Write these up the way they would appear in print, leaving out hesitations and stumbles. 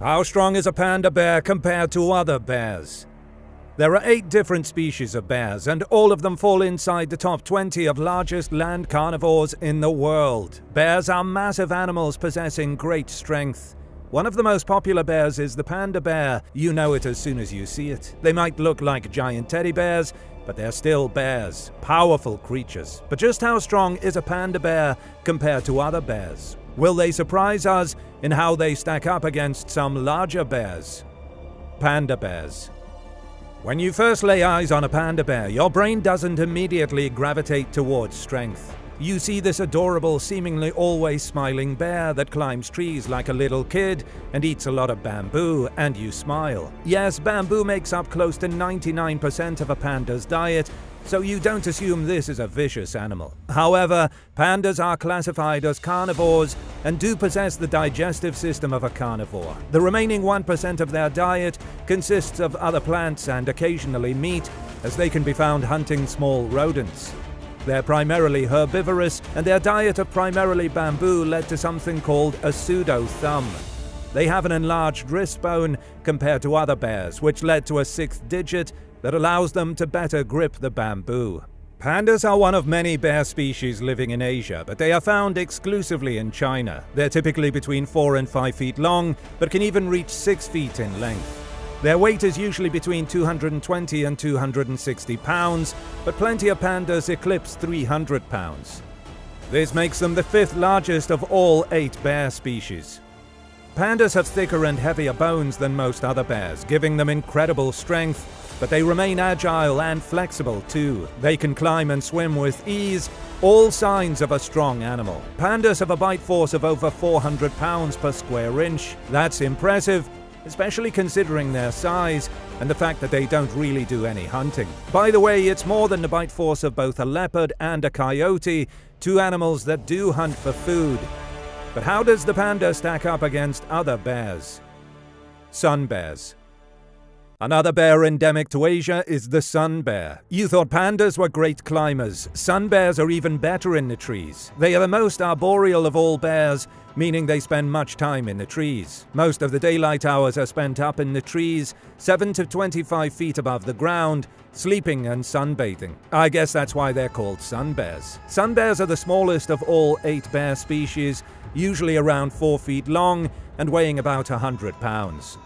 How strong is a panda bear compared to other bears? There are 8 different species of bears, and all of them fall inside the top 20 of largest land carnivores in the world. Bears are massive animals possessing great strength. One of the most popular bears is the panda bear. You know it as soon as you see it. They might look like giant teddy bears, but they're still bears, powerful creatures. But just how strong is a panda bear compared to other bears? Will they surprise us in how they stack up against some larger bears? Panda bears. When you first lay eyes on a panda bear, your brain doesn't immediately gravitate towards strength. You see this adorable, seemingly always smiling bear that climbs trees like a little kid and eats a lot of bamboo, and you smile. Yes, bamboo makes up close to 99% of a panda's diet, so you don't assume this is a vicious animal. However, pandas are classified as carnivores and do possess the digestive system of a carnivore. The remaining 1% of their diet consists of other plants and occasionally meat, as they can be found hunting small rodents. They're primarily herbivorous, and their diet of primarily bamboo led to something called a pseudo-thumb. They have an enlarged wrist bone compared to other bears, which led to a 6th digit that allows them to better grip the bamboo. Pandas are one of many bear species living in Asia, but they are found exclusively in China. They're typically between 4 and 5 feet long, but can even reach 6 feet in length. Their weight is usually between 220 and 260 pounds, but plenty of pandas eclipse 300 pounds. This makes them the 5th largest of all 8 bear species. Pandas have thicker and heavier bones than most other bears, giving them incredible strength, but they remain agile and flexible too. They can climb and swim with ease, all signs of a strong animal. Pandas have a bite force of over 400 pounds per square inch. That's impressive, especially considering their size and the fact that they don't really do any hunting. By the way, it's more than the bite force of both a leopard and a coyote, 2 animals that do hunt for food. But how does the panda stack up against other bears? Sun bears. Another bear endemic to Asia is the sun bear. You thought pandas were great climbers. Sun bears are even better in the trees. They are the most arboreal of all bears, meaning they spend much time in the trees. Most of the daylight hours are spent up in the trees, 7 to 25 feet above the ground, sleeping and sunbathing. I guess that's why they're called sun bears. Sun bears are the smallest of all 8 bear species, usually around 4 feet long and weighing about 100 pounds.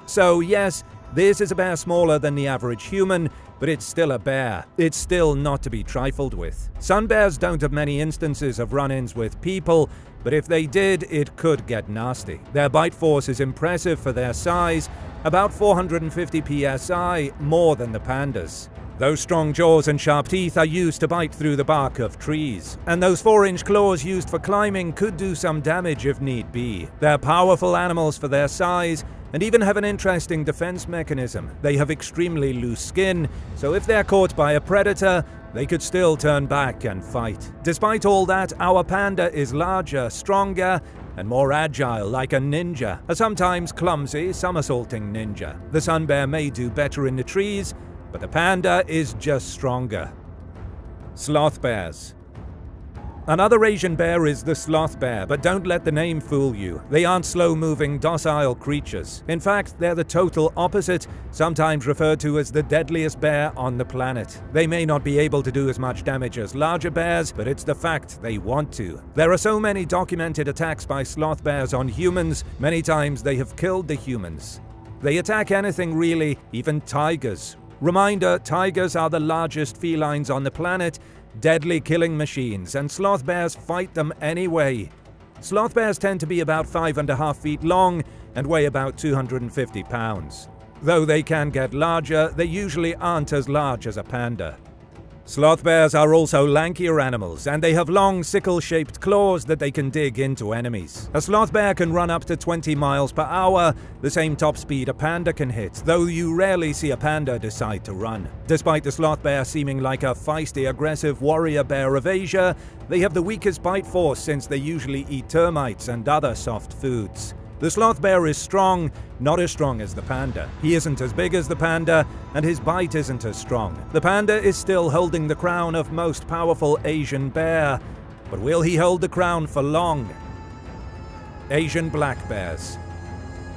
So yes, this is a bear smaller than the average human, but it's still a bear. It's still not to be trifled with. Sun bears don't have many instances of run-ins with people, but if they did, it could get nasty. Their bite force is impressive for their size, about 450 psi, more than the pandas. Those strong jaws and sharp teeth are used to bite through the bark of trees, and those 4-inch claws used for climbing could do some damage if need be. They're powerful animals for their size, and even have an interesting defense mechanism. They have extremely loose skin, so if they're caught by a predator, they could still turn back and fight. Despite all that, our panda is larger, stronger, and more agile, like a ninja, a sometimes clumsy, somersaulting ninja. The sun bear may do better in the trees, but the panda is just stronger. Sloth bears. Another Asian bear is the sloth bear, but don't let the name fool you. They aren't slow-moving, docile creatures. In fact, they're the total opposite, sometimes referred to as the deadliest bear on the planet. They may not be able to do as much damage as larger bears, but it's the fact they want to. There are so many documented attacks by sloth bears on humans, many times they have killed the humans. They attack anything really, even tigers. Reminder, tigers are the largest felines on the planet, deadly killing machines, and sloth bears fight them anyway. Sloth bears tend to be about 5.5 feet long and weigh about 250 pounds. Though they can get larger, they usually aren't as large as a panda. Sloth bears are also lankier animals, and they have long, sickle-shaped claws that they can dig into enemies. A sloth bear can run up to 20 miles per hour, the same top speed a panda can hit, though you rarely see a panda decide to run. Despite the sloth bear seeming like a feisty, aggressive warrior bear of Asia, they have the weakest bite force since they usually eat termites and other soft foods. The sloth bear is strong, not as strong as the panda. He isn't as big as the panda, and his bite isn't as strong. The panda is still holding the crown of most powerful Asian bear, but will he hold the crown for long? Asian black bears.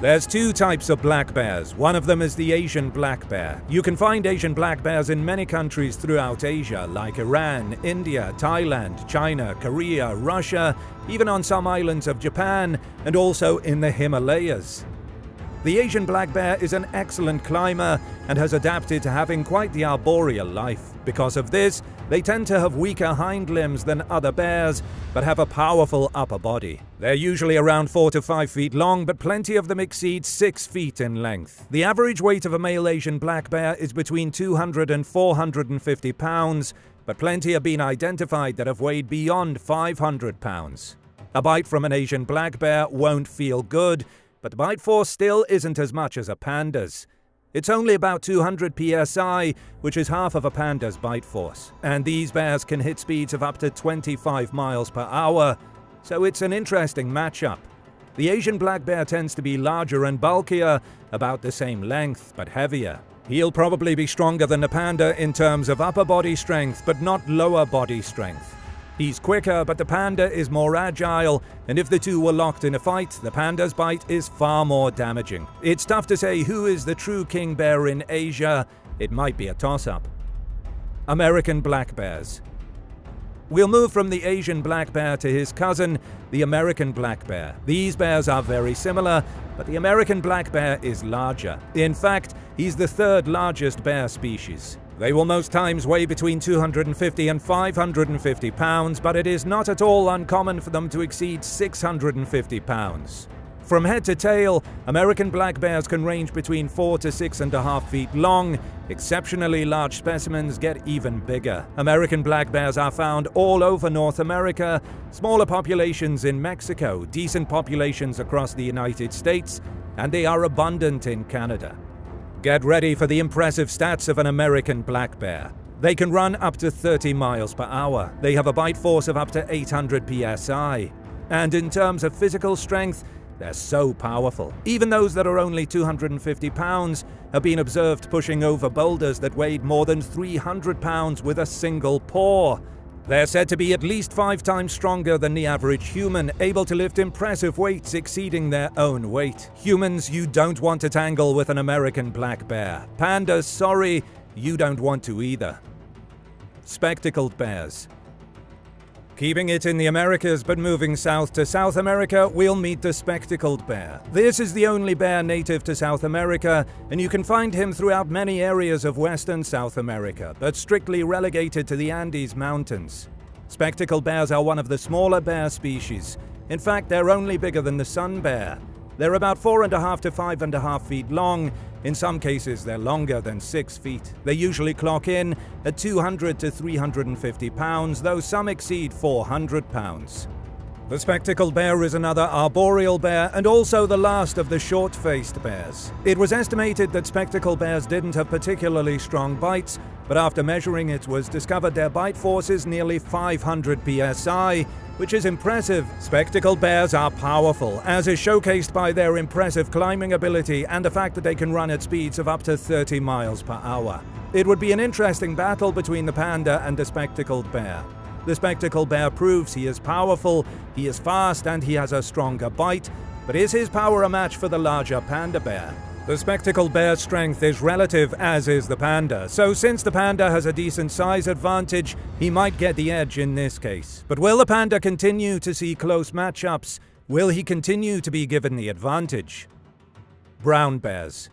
There's two types of black bears. One of them is the Asian black bear. You can find Asian black bears in many countries throughout Asia, like Iran, India, Thailand, China, Korea, Russia, even on some islands of Japan, and also in the Himalayas. The Asian black bear is an excellent climber and has adapted to having quite the arboreal life. Because of this, they tend to have weaker hind limbs than other bears, but have a powerful upper body. They're usually around 4 to 5 feet long, but plenty of them exceed 6 feet in length. The average weight of a male Asian black bear is between 200 and 450 pounds, but plenty have been identified that have weighed beyond 500 pounds. A bite from an Asian black bear won't feel good, but the bite force still isn't as much as a panda's. It's only about 200 psi, which is half of a panda's bite force. And these bears can hit speeds of up to 25 miles per hour, so it's an interesting matchup. The Asian black bear tends to be larger and bulkier, about the same length, but heavier. He'll probably be stronger than the panda in terms of upper body strength, but not lower body strength. He's quicker, but the panda is more agile, and if the two were locked in a fight, the panda's bite is far more damaging. It's tough to say who is the true king bear in Asia. It might be a toss-up. American black bears. We'll move from the Asian black bear to his cousin, the American black bear. These bears are very similar, but the American black bear is larger. In fact, he's the third largest bear species. They will most times weigh between 250 and 550 pounds, but it is not at all uncommon for them to exceed 650 pounds. From head to tail, American black bears can range between 4 to 6.5 feet long. Exceptionally large specimens get even bigger. American black bears are found all over North America, smaller populations in Mexico, decent populations across the United States, and they are abundant in Canada. Get ready for the impressive stats of an American black bear. They can run up to 30 miles per hour. They have a bite force of up to 800 psi. And in terms of physical strength, they're so powerful. Even those that are only 250 pounds have been observed pushing over boulders that weighed more than 300 pounds with a single paw. They're said to be at least 5 times stronger than the average human, able to lift impressive weights exceeding their own weight. Humans, you don't want to tangle with an American black bear. Pandas, sorry, you don't want to either. Spectacled bears. Keeping it in the Americas but moving south to South America, we'll meet the spectacled bear. This is the only bear native to South America, and you can find him throughout many areas of western South America, but strictly relegated to the Andes Mountains. Spectacled bears are one of the smaller bear species. In fact, they're only bigger than the sun bear. They're about 4.5 to 5.5 feet long. In some cases, they're longer than 6 feet. They usually clock in at 200 to 350 pounds, though some exceed 400 pounds. The spectacled bear is another arboreal bear and also the last of the short-faced bears. It was estimated that spectacled bears didn't have particularly strong bites, but after measuring it was discovered their bite force is nearly 500 psi, which is impressive. Spectacled bears are powerful, as is showcased by their impressive climbing ability and the fact that they can run at speeds of up to 30 miles per hour. It would be an interesting battle between the panda and the spectacled bear. The spectacled bear proves he is powerful, he is fast, and he has a stronger bite, but is his power a match for the larger panda bear? The spectacled bear's strength is relative, as is the panda, so since the panda has a decent size advantage, he might get the edge in this case. But will the panda continue to see close matchups? Will he continue to be given the advantage? Brown bears.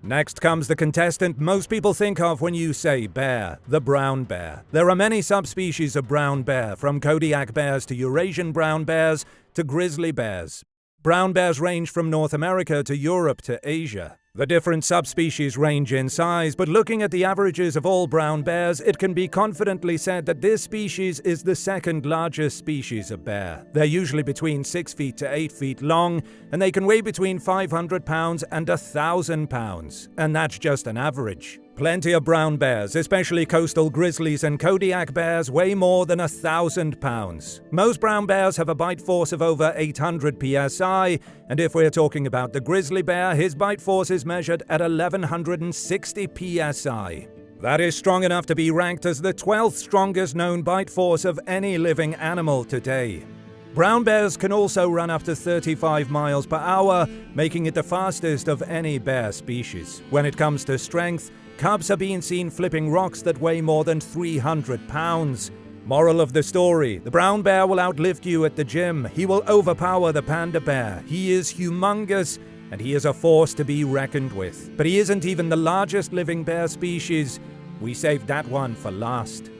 Next comes the contestant most people think of when you say bear, the brown bear. There are many subspecies of brown bear, from Kodiak bears to Eurasian brown bears to grizzly bears. Brown bears range from North America to Europe to Asia. The different subspecies range in size, but looking at the averages of all brown bears, it can be confidently said that this species is the second largest species of bear. They're usually between 6 feet to 8 feet long, and they can weigh between 500 pounds and 1,000 pounds. And that's just an average. Plenty of brown bears, especially coastal grizzlies and Kodiak bears, weigh more than 1,000 pounds. Most brown bears have a bite force of over 800 psi, and if we're talking about the grizzly bear, his bite force is measured at 1,160 psi. That is strong enough to be ranked as the 12th strongest known bite force of any living animal today. Brown bears can also run up to 35 miles per hour, making it the fastest of any bear species. When it comes to strength, cubs have been seen flipping rocks that weigh more than 300 pounds. Moral of the story: the brown bear will outlift you at the gym. He will overpower the panda bear. He is humongous, and he is a force to be reckoned with. But he isn't even the largest living bear species. We saved that one for last.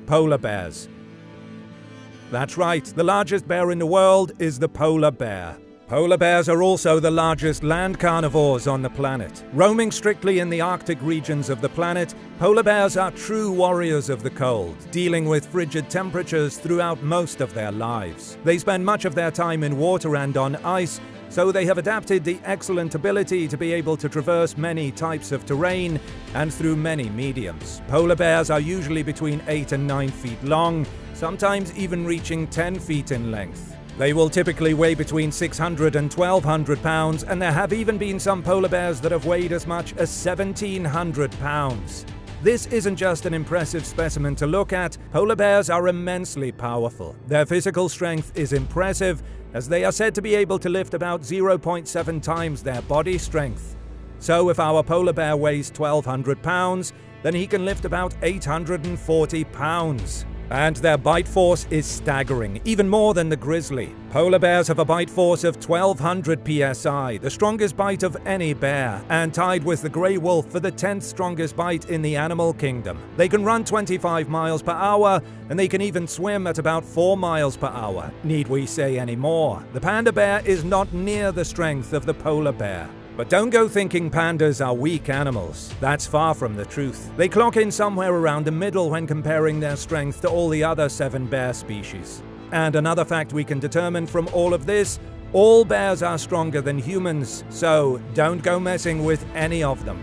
Polar bears. That's right, the largest bear in the world is the polar bear. Polar bears are also the largest land carnivores on the planet. Roaming strictly in the Arctic regions of the planet, polar bears are true warriors of the cold, dealing with frigid temperatures throughout most of their lives. They spend much of their time in water and on ice, so they have adapted the excellent ability to be able to traverse many types of terrain and through many mediums. Polar bears are usually between 8 and 9 feet long, sometimes even reaching 10 feet in length. They will typically weigh between 600 and 1,200 pounds, and there have even been some polar bears that have weighed as much as 1,700 pounds. This isn't just an impressive specimen to look at. Polar bears are immensely powerful. Their physical strength is impressive, as they are said to be able to lift about 0.7 times their body strength. So if our polar bear weighs 1,200 pounds, then he can lift about 840 pounds. And their bite force is staggering, even more than the grizzly. Polar bears have a bite force of 1,200 psi, the strongest bite of any bear, and tied with the grey wolf for the 10th strongest bite in the animal kingdom. They can run 25 miles per hour, and they can even swim at about 4 miles per hour. Need we say any more? The panda bear is not near the strength of the polar bear. But don't go thinking pandas are weak animals. That's far from the truth. They clock in somewhere around the middle when comparing their strength to all the other 7 bear species. And another fact we can determine from all of this: all bears are stronger than humans, so don't go messing with any of them.